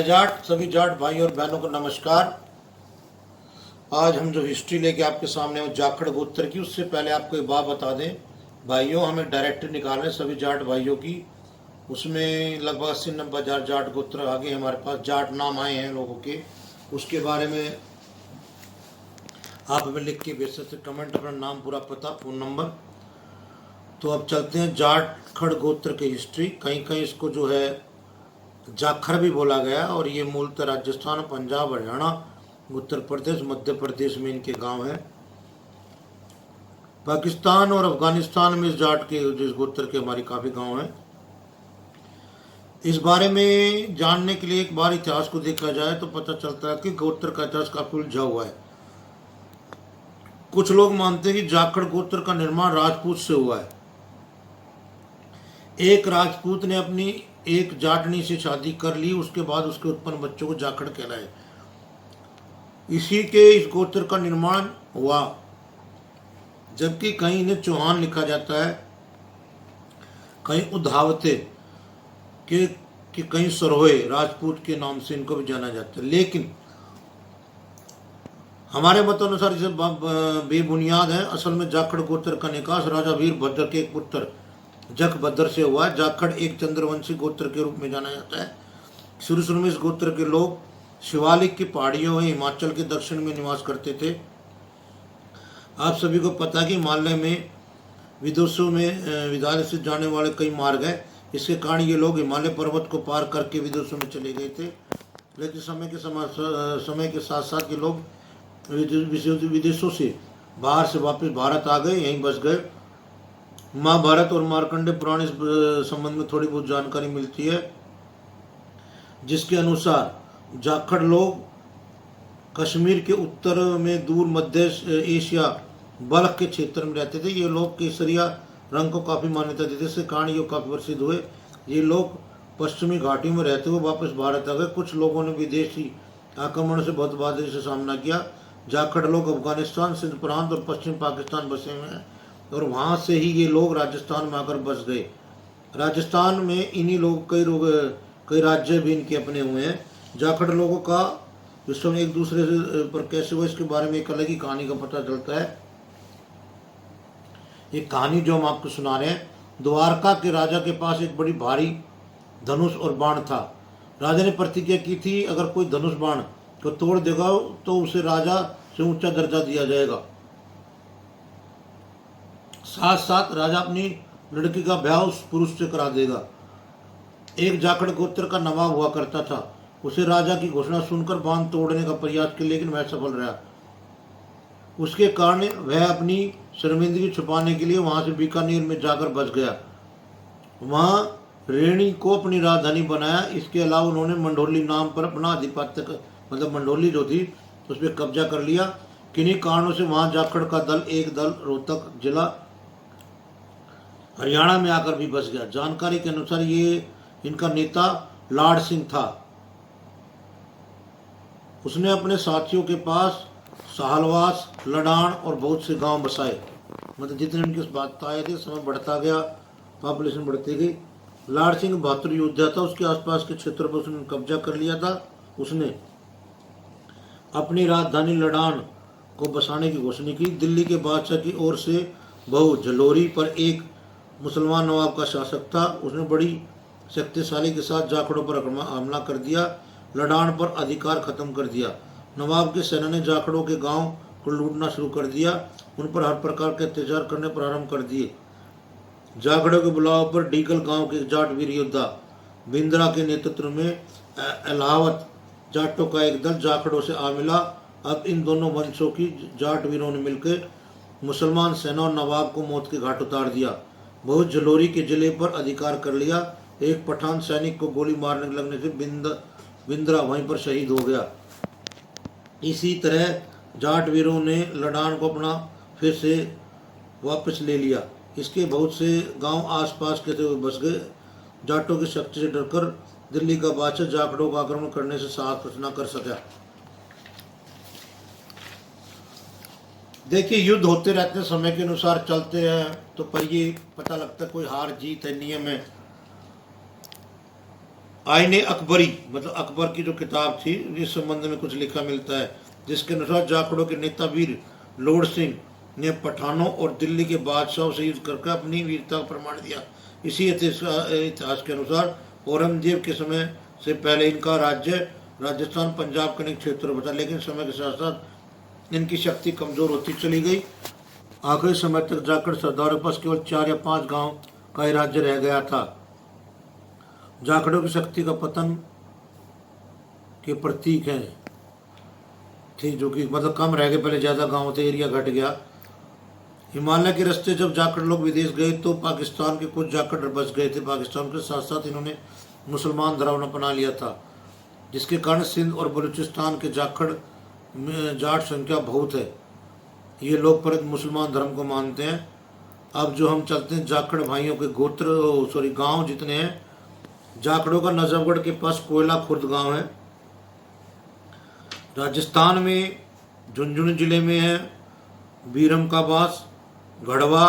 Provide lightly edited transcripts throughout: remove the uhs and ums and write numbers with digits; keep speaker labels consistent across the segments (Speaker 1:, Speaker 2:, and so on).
Speaker 1: जाट सभी जाट भाई और बहनों को नमस्कार। आज हम जो हिस्ट्री लेके आपके सामने हैं जाखड़ गोत्र की, उससे पहले आपको एक बात बता दें भाइयों, हमें डायरेक्टरी निकालने सभी जाट भाइयों की। उसमें लगभग 80-90 हजार जाट गोत्र आगे हमारे पास जाट नाम आए हैं लोगों के। उसके बारे में आप हमें लिख के भेज सकते, कमेंट, अपना नाम, पूरा पता, फ़ोन नंबर। तो अब चलते हैं जाखड़ गोत्र की हिस्ट्री। कहीं कहीं इसको जो है जाखर भी बोला गया, और ये मूलतः राजस्थान, पंजाब, हरियाणा, उत्तर प्रदेश, मध्य प्रदेश में इनके गांव हैं। पाकिस्तान और अफगानिस्तान में इस जाट के, जिस गोत्र के, हमारी काफ़ी गांव हैं। इस बारे में जानने के लिए एक बार इतिहास को देखा जाए तो पता चलता है कि गोत्र का इतिहास काफी उलझा हुआ है। कुछ लोग मानते हैं कि जाखड़ गोत्र का निर्माण राजपूत से हुआ है। एक राजपूत ने अपनी एक जाटनी से शादी कर ली, उसके बाद उसके उत्पन्न बच्चों को जाखड़ कहलाए। इसी के इस गोत्र का निर्माण हुआ। जबकि कहीं इन्हें चौहान लिखा जाता है, कहीं उधावते कि कहीं सरोहे राजपूत के नाम से इनको भी जाना जाता है। लेकिन हमारे मतानुसार इसे बेबुनियाद है। असल में जाखड़ गोत्र का निकास राजा वीरभद्र के एक पुत्र जखभद्र से हुआ है। जाखड़ एक चंद्रवंशी गोत्र के रूप में जाना जाता है। शुरू शुरू में इस गोत्र के लोग शिवालिक की पहाड़ियों में हिमाचल के दक्षिण में निवास करते थे। आप सभी को पता है कि हिमालय में विदेशों में विदेश से जाने वाले कई मार्ग हैं। इसके कारण ये लोग हिमालय पर्वत को पार करके विदेशों में चले गए थे। लेकिन समय के साथ साथ ये लोग विदेशों से बाहर से वापस भारत आ गए, यहीं बस गए। महाभारत और मार्कंडे पुराण इस संबंध में थोड़ी बहुत जानकारी मिलती है, जिसके अनुसार जाखड़ लोग कश्मीर के उत्तर में दूर मध्य एशिया बल्ख के क्षेत्र में रहते थे। ये लोग केसरिया रंग को काफ़ी मान्यता देते, इसके कारण ये काफ़ी प्रसिद्ध हुए। ये लोग पश्चिमी घाटियों में रहते हुए वापस भारत आ गए। कुछ लोगों ने विदेशी आक्रमण से बहुत बहादुरी से सामना किया। जाखड़ लोग अफगानिस्तान, सिंध प्रांत और पश्चिम पाकिस्तान बसे हुए हैं, और वहाँ से ही ये लोग राजस्थान में आकर बस गए। राजस्थान में इन्हीं लोग कई राज्य भी इनके अपने हुए हैं। जाखड़ लोगों का विश्व में एक दूसरे से पर कैसे हुआ, इसके बारे में एक अलग ही कहानी का पता चलता है। एक कहानी जो हम आपको सुना रहे हैं। द्वारका के राजा के पास एक बड़ी भारी धनुष और बाण था। राजा ने प्रतिज्ञा की थी, अगर कोई धनुष बाण को तोड़ देगा तो उसे राजा से ऊंचा दर्जा दिया जाएगा। साथ साथ राजा अपनी लड़की का ब्याह उस पुरुष से करा देगा। एक जाखड़ गोत्र का नवाब हुआ करता था। उसे राजा की घोषणा सुनकर बांध तोड़ने का प्रयास किया, लेकिन वह सफल रहा। उसके कारण वह अपनी शर्मिंदगी छुपाने के लिए वहां से बीकानेर में जाकर बस गया। वहां रेणी को अपनी राजधानी बनाया। इसके अलावा उन्होंने मंडोली नाम पर अपना आधिपत्य, मतलब मंडोली जो थी, उस पर कब्जा कर लिया। किन्हीं कारणों से वहां जाखड़ का एक दल रोहतक जिला हरियाणा में आकर भी बस गया। जानकारी के अनुसार ये इनका नेता लाड़ सिंह था। उसने अपने साथियों के पास साहलवास, लडान और बहुत से गांव बसाए। मतलब जितने उनके बात आए थे, समय बढ़ता गया, पॉपुलेशन बढ़ती गई। लाड़ सिंह बहादुर योद्धा था। उसके आसपास के क्षेत्रों पर उसने कब्जा कर लिया था। उसने अपनी राजधानी लडान को बसाने की घोषणा की। दिल्ली के बादशाह की ओर से बहु झलोरी पर एक मुसलमान नवाब का शासक था। उसने बड़ी शक्तिशाली के साथ जाखड़ों पर हमला कर दिया, लडान पर अधिकार खत्म कर दिया। नवाब की सेना ने जाखड़ों के गांव को लूटना शुरू कर दिया, उन पर हर प्रकार के अत्याचार करने प्रारंभ कर दिए। जाखड़ों के बुलाव पर डीगल गांव के जाट वीर योद्धा बिंद्रा के नेतृत्व में इलाहाबाद जाटों का एक दल जाखड़ों से आ मिला। अब इन दोनों वंशों की जाट वीरों ने मिलकर मुसलमान सेना और नवाब को मौत के घाट उतार दिया। बहुत झलोरी के जिले पर अधिकार कर लिया। एक पठान सैनिक को गोली मारने लगने से बिंद्रा वहीं पर शहीद हो गया। इसी तरह जाट वीरों ने लडान को अपना फिर से वापस ले लिया। इसके बहुत से गांव आसपास के थे बस गए। जाटों की शक्ति से डरकर दिल्ली का बादशाह जाखड़ों का आक्रमण करने से साहस न कर सका। देखिए, युद्ध होते रहते हैं, समय के अनुसार चलते हैं, तो पर ये पता लगता है कोई हार जीत है, नियम है। आईने अकबरी मतलब अकबर की जो किताब थी, इस संबंध में कुछ लिखा मिलता है, जिसके अनुसार जाखड़ों के नेता वीर लोड़ सिंह ने पठानों और दिल्ली के बादशाहों से युद्ध करके अपनी वीरता का प्रमाण दिया। इसी इतिहास के अनुसार औरंगजेब के समय से पहले इनका राज्य राजस्थान पंजाब के अनेक क्षेत्रों में था, लेकिन समय के साथ साथ इनकी शक्ति कमजोर होती चली गई। आखिरी समय तक जाखड़ सरदारों के पास केवल 4 या 5 गांव का ही राज्य रह गया था। जाखड़ों की शक्ति का पतन के प्रतीक है थी, जो कि मतलब कम रह गए, पहले ज़्यादा गांव थे, एरिया घट गया। हिमालय के रास्ते जब जाखड़ लोग विदेश गए तो पाकिस्तान के कुछ जाखड़ बस गए थे। पाकिस्तान के साथ साथ इन्होंने मुसलमान धर्म अपना लिया था, जिसके कारण सिंध और बलूचिस्तान के जाखड़ में जाट संख्या बहुत है। ये लोग परत मुसलमान धर्म को मानते हैं। अब जो हम चलते हैं जाखड़ भाइयों के गोत्र गांव जितने हैं। जाखड़ों का नजफगढ़ के पास कोयला खुर्द गांव है। राजस्थान में झुंझुनू जिले में है बीरम का वास, गढ़वा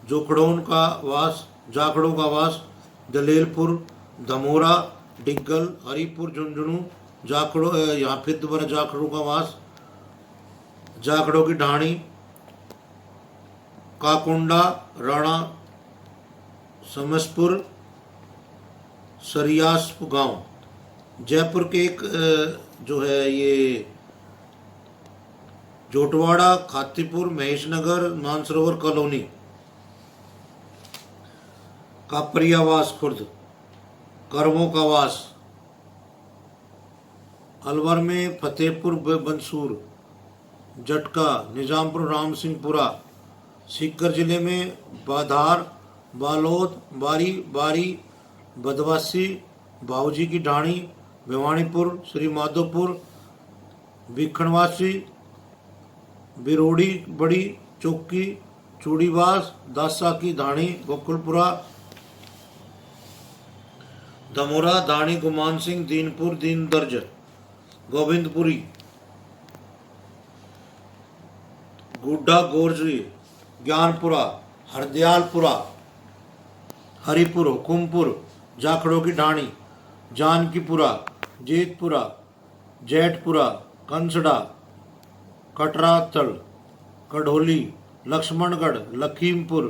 Speaker 1: जोखड़ोन का वास, जाखड़ों का वास, दलेलपुर, धमोरा, डिग्गल, हरिपुर, झुंझुनू, जाखड़ों यहाँ फिर दोबारा जाखड़ों का वास, जाखड़ों की ढाणी, काकुंडा, राणा समसपुर, सरियासपुर गांव। जयपुर के एक जो है ये जोटवाड़ा, खातीपुर, महेशनगर, मानसरोवर कॉलोनी, कापरियावास खुर्द, करमों का वास, अलवर में फतेहपुर बंसूर, जटका, निजामपुर, राम सिंहपुरा, सीकर जिले में बाधार, बालोद, बारी बारी, बदवासी, बाऊजी की ढाणी, भिवानीपुर, श्री माधोपुर, भिखणवासी, बिरोड़ी, बड़ी चौकी, चूड़ीवास, दासा की ढाणी, गोकुलपुरा, धमोरा, दाणी, गुमान सिंह, दीनपुर, दीन दर्ज, गोविंदपुरी, गुड्डा, गोरजी, ज्ञानपुरा, हरदयालपुरा, हरिपुर, हुकुमपुर, जाखड़ों की ढाणी, जानकीपुरा, जेतपुरा, जेठपुरा, कंसड़ा, कटराथल, कढ़ोली, लक्ष्मणगढ़, लखीमपुर,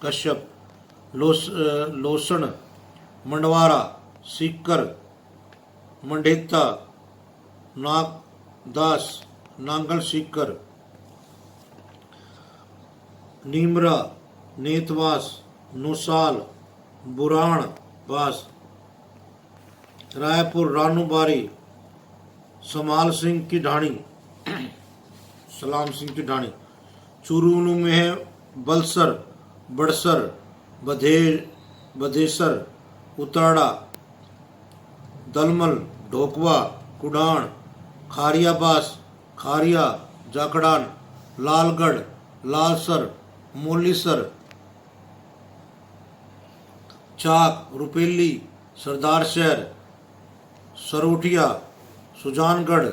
Speaker 1: कश्यप, लोसण, मंडवारा, सीकर, मंडेता, नागदास, नांगल सीकर, नीमरा, नेतवास, नौसाल, बुराण वास, रायपुर, रानूबारी, समाल सिंह की ढाणी, सलाम सिंह की ढाणी, चूरूनू में है बलसर, बड़सर, बधेसर, उताड़ा, दलमल, ढोकवा, कुडान, खारियाबास, खारिया, जाखड़ान, लालगढ़, लालसर, मोलीसर, चाक, रुपेली, सरदार शहर, सरोठिया, सुजानगढ़,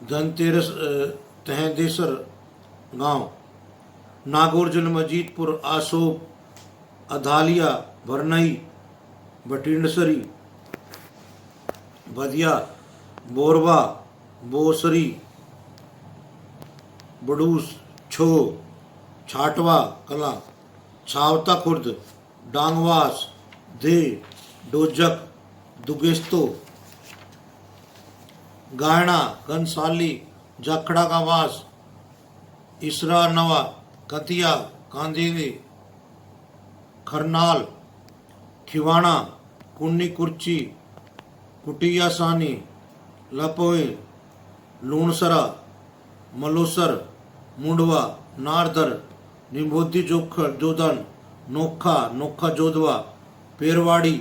Speaker 1: धनतेरस, तहदेसर गांव, नागौर जिले में अजीतपुर, आसोप, अधालिया, भरनई, भटिंडसरी, बदिया, बोरवा, बोसरी, बड़ूस, छो, छाटवा कला, छावता खुर्द, डांगवास, दे, डोजक, दुगेस्तो, गायना, घनसाली, जाखड़ा का वास, इसरा नवा, कतिया, कांदेवे, खरनाल, खिवाणा, कुन्नी कुर्ची, कुटिया सानी, लपोए, लूणसरा, मलोसर, मुंडवा, नारदर, निम्बोदी, जोखड़, जोधन, नोखा, नोखा जोधवा, पेरवाड़ी,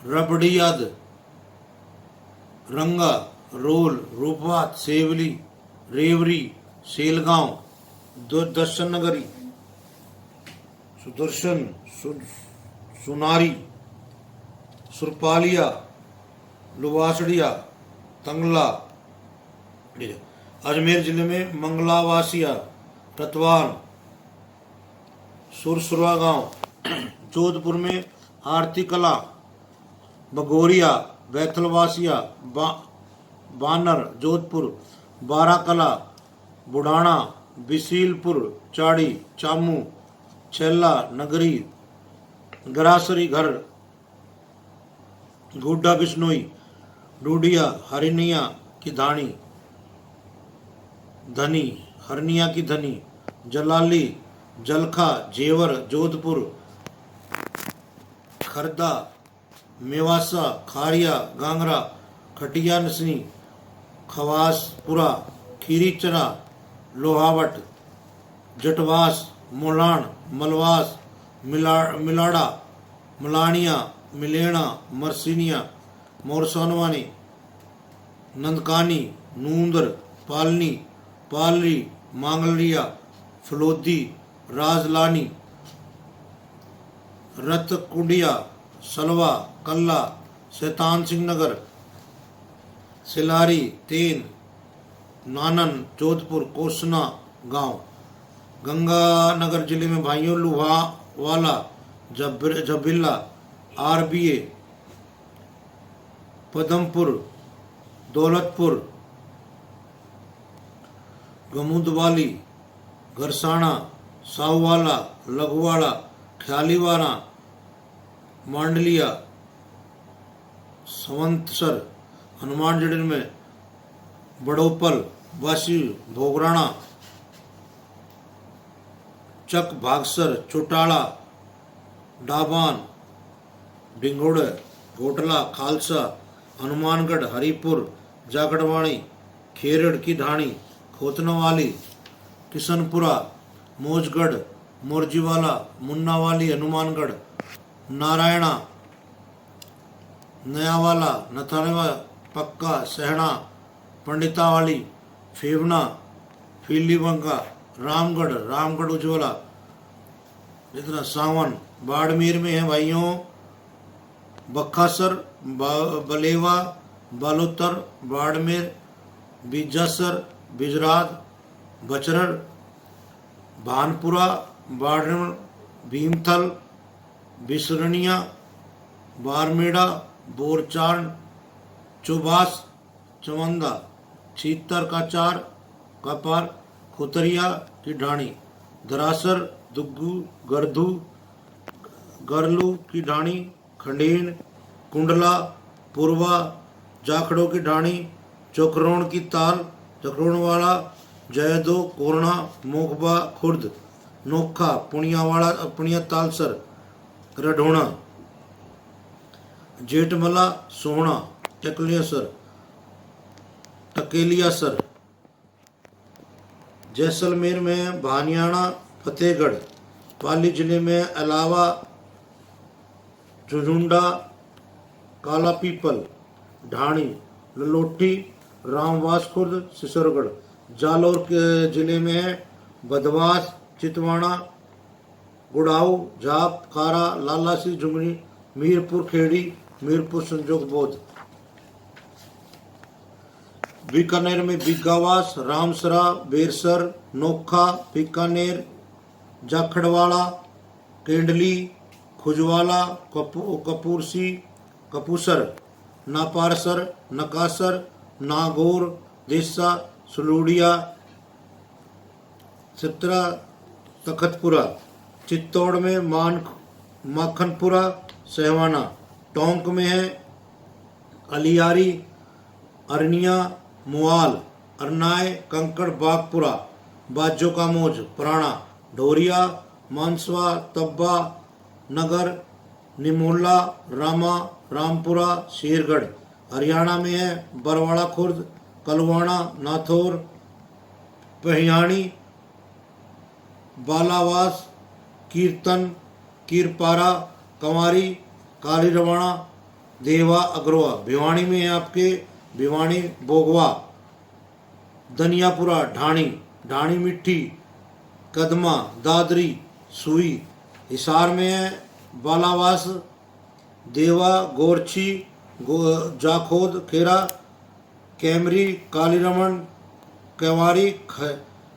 Speaker 1: रबड़ियाद, रंगा, रोल, रूपवात, सेवली, रेवरी, सेलगांव, दर्शन नगरी, सुदर्शन, सुनारी, सुरपालिया, लुवासड़िया, तंगला। अजमेर जिले में मंगलावासिया, रतवान, सुरसुरा गांव। जोधपुर में आरती कला, बघोरिया, बैथलवासिया, बानर, जोधपुर, बाराकला, बुढ़ाना, बिसीलपुर, चाड़ी, चामू, छेला, नगरी, गरासरी घर, गुड्डा बिश्नोई, डूडिया, हरिनिया की धानी, धनी, हरनिया की धनी, जलाली, जलखा, जेवर, जोधपुर, खरदा, मेवासा, खारिया, गांगरा, खटिया नसनी, खवासपुरा, खीरीचरा, लोहावट, जटवास, मोलाण, मलवास, मिलाड़ा, मलानिया, मिलेना, मरसिनिया, मोरसनवानी, नंदकानी, नूंदर, पालनी, पालरी, मांगलिया, फलोदी, राजलानी, रतकुंडिया, सलवा, कल्ला, शैतान सिंह नगर, सिलारी, तेन, नानन, जोधपुर, कोसना गांव। गंगानगर जिले में भाइयों लुहावाला, जबिल्ला, आरबीए, पदमपुर, दौलतपुर, गमुदवाली, गरसाना, साहूवाला, लघुवाड़ा, ख्यालीवाला, मांडलिया, संवत्सर, हनुमानगढ़ में बड़ोपल, वासी, भोगराणा, चक, भागसर, चौटाला, डाबान, डिंगोड़, घोटला, खालसा, हनुमानगढ़, हरिपुर, जागड़वाणी, खेरड़ की ढाणी, खोतनवाली, किशनपुरा, मौजगढ़, मोरजीवाला, मुन्नावाली, हनुमानगढ़, नारायणा, नयावाला, नथानेवा, पक्का, सहना, पंडितावाली, फेवना, फीलीबंगा, रामगढ़, रामगढ़ उज्ज्वला, इतना सावन। बाड़मेर में है भाइयों बक्खासर, बलेवा, बालोतर, बाड़मेर, बीजासर, बिजराद, बचरर, भानपुरा, बाड़मेर, भीमथल, बिसरनिया, बारमेड़ा, बोरचांद, चौबास, चमंदा, छीतर का चार, कपार, खुतरिया की ढाणी, दरासर, दुग्गू, गरधू, गरलू की ढाणी, खंडेन, कुंडला, पूर्वा, जाखड़ों की ढाणी, चोकरोण की ताल, चक्रोणवाला, जयदो, कोरना, मोखबा, खुर्द, नोखा, पुणियावाड़ा, पुणिया तालसर, रढोणा, जेठमला, सोहना, टकलियासर, टकेलियासर। जैसलमेर में भानियाना, फतेहगढ़, पाली जिले में अलावा, झुंझुंडा, काला पीपल, ढाणी, ललोठी, रामवास खुर्द, सिसरगढ़। जालौर के जिले में है बदवास, चितवाड़ा, गुड़ाऊ, झाप, खारा, लालासी, झुंगनी, मीरपुर खेड़ी, मीरपुर संजोग बोध। बीकानेर में बिग्गावास, रामसरा, बेरसर, नोखा, बीकानेर, जाखड़वाड़ा, केंडली, खुजवाला, कपूरसी, कपूसर, नापारसर, नकासर, नागौर, देसा, सुलूड़िया, चित्रा, तखतपुरा। चित्तौड़ में माखनपुरा, सहवाना। टोंक में है अलियारी, अरनिया, मुआल, अरनाय, कंकड़, बागपुरा, बाजो का मौज, पुराना, ढोरिया, मानसवा, तब्बा, नगर, निमोला, रामा, रामपुरा, शेरगढ़। हरियाणा में है बरवाड़ा खुर्द, कलवाड़ा, नाथौर, पहियाणी, बालावास, कीर्तन, कीरपारा, कंवारी, कालीरवाड़ा, देवा, अग्रवा। भिवानी में है आपके भिवानी, बोगवा, दनियापुरा, ढाणी, ढाणी मिट्टी, कदमा, दादरी, सुई। हिसार में है बालावास, देवा, गोरछी, जाखोद, खेरा, कैमरी, कालीरमन, कंवारी,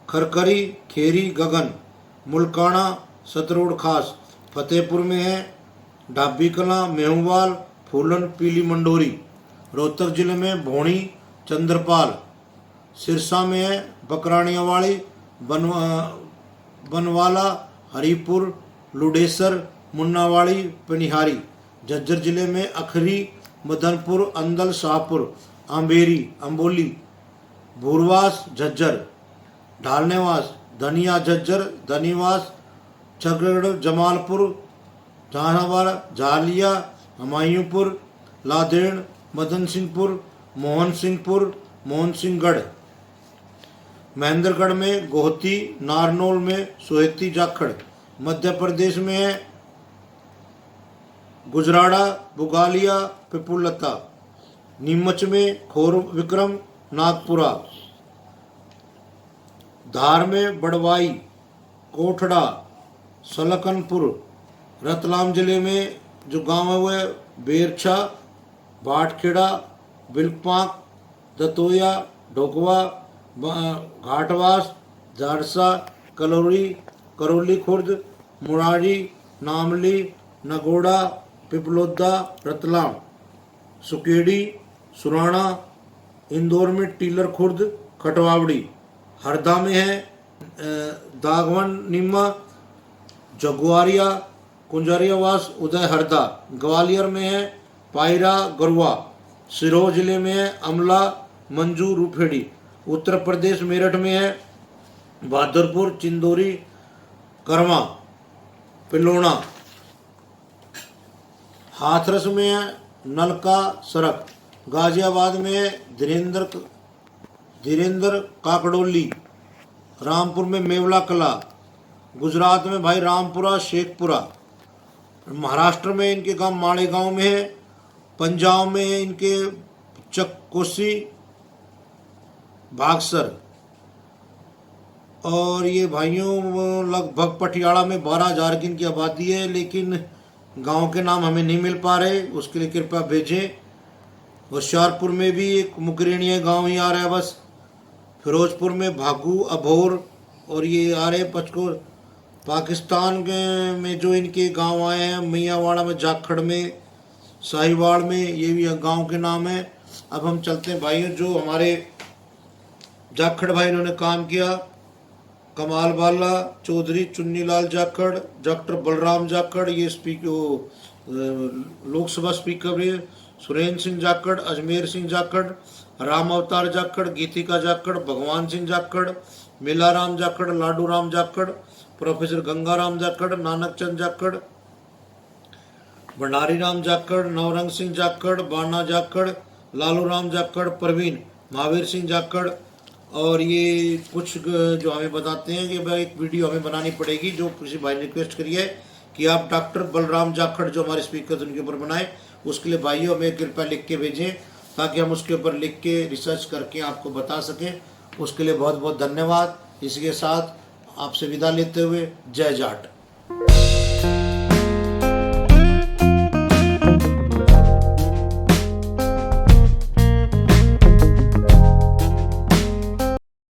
Speaker 1: खरकरी, खेरी, गगन, मुलकाना, सतरोड़ खास। फतेहपुर में है डाबी कला, मेहुवाल, फूलन, पीली मंडोरी। रोहतक जिले में भोणी, चंद्रपाल। सिरसा में है बकराणियावाड़ी, बनवाला, हरिपुर, लुडेसर, मुन्नावाड़ी, पनिहारी। झज्जर जिले में अखरी, मदनपुर, अंदल, शाहपुर, अंबेरी, अंबोली, भूरवास, झज्जर। ढालनेवास, धनिया, झज्जर, धनीवास, छगड़, जमालपुर, जहानाबाद, झालिया, हमायूंपुर, लादेन, मदन सिंहपुर, मोहन सिंहपुर, मोहन सिंहगढ़। महेंद्रगढ़ में गोहती, नारनौल में सोहेती, जाखड़। मध्य प्रदेश में है गुजराड़ा, बुगालिया, पिपुलता। नीमच में खोर विक्रम, नागपुरा। धार में बड़वाई, कोठड़ा, सलकनपुर। रतलाम जिले में जो गांव है वो है बेरछा, भाटखेड़ा, बिलपाक, दतोया, ढोकवा, घाटवास, झारसा, करौली खुर्द, मुरारी, नामली, नगोड़ा, पिपलोदा, रतलाम। सुकेड़ी, सुराणा। इंदौर में टीलर खुर्द, खटवावड़ी। हरदा में है दागवन, निम्मा, जगुआरिया, कुंजरियावास, उदय, हरदा। ग्वालियर में है पायरा, गरुआ। सिरोही जिले में है अमला, मंजू, रूपेड़ी। उत्तर प्रदेश मेरठ में है बहादुरपुर, चिंदोरी, करवा, पिलोना। हाथरस में है नलका, सरक। गाजियाबाद में है धीरेन्द्र, काकड़ोली। रामपुर में मेवला कला। गुजरात में भाई रामपुरा, शेखपुरा। महाराष्ट्र में इनके गांव माड़ेगांव में है। पंजाब में है इनके चक्कोसी, भागसर। और ये भाइयों लगभग पटियाला में 12,000 की इनकी आबादी है, लेकिन गांव के नाम हमें नहीं मिल पा रहे, उसके लिए कृपया भेजें। होशियारपुर में भी एक मुकरेणिया गांव ही आ रहा है बस। फिरोजपुर में भागू, अभोर और ये आ रहे पचकोर। पाकिस्तान में जो इनके गांव आए हैं मियांवाड़ा में, जाखड़ में, साहिवाल में, ये भी गांव के नाम है। अब हम चलते हैं भाइयों, जो हमारे जाखड़ भाई इन्होंने काम किया। कमाल बाला चौधरी, चुन्नीलाल जाखड़, डॉक्टर बलराम जाखड़, ये लोकसभा स्पीकर है। सुरेंद्र सिंह जाखड़, अजमेर सिंह जाखड़, राम अवतार जाखड़, गीतिका जाखड़, भगवान सिंह जाखड़, मेलाराम जाखड़, लाडू राम जाखड़, प्रोफेसर गंगाराम जाखड़, नानक चंद जाखड़, भंडारी राम जाखड़, नवरंग सिंह जाखड़, बाना जाखड़, लालू राम जाखड़, प्रवीण, महावीर सिंह जाखड़। और ये कुछ जो हमें बताते हैं कि भाई एक वीडियो हमें बनानी पड़ेगी, जो किसी भाई ने रिक्वेस्ट करी है कि आप डॉक्टर बलराम जाखड़ जो हमारे स्पीकर उनके ऊपर बनाएं। उसके लिए भाइयों हमें कृपया लिख के भेजें, ताकि हम उसके ऊपर लिख के रिसर्च करके आपको बता सकें। उसके लिए बहुत बहुत धन्यवाद। इसी के साथ आपसे विदा लेते हुए जय जाट।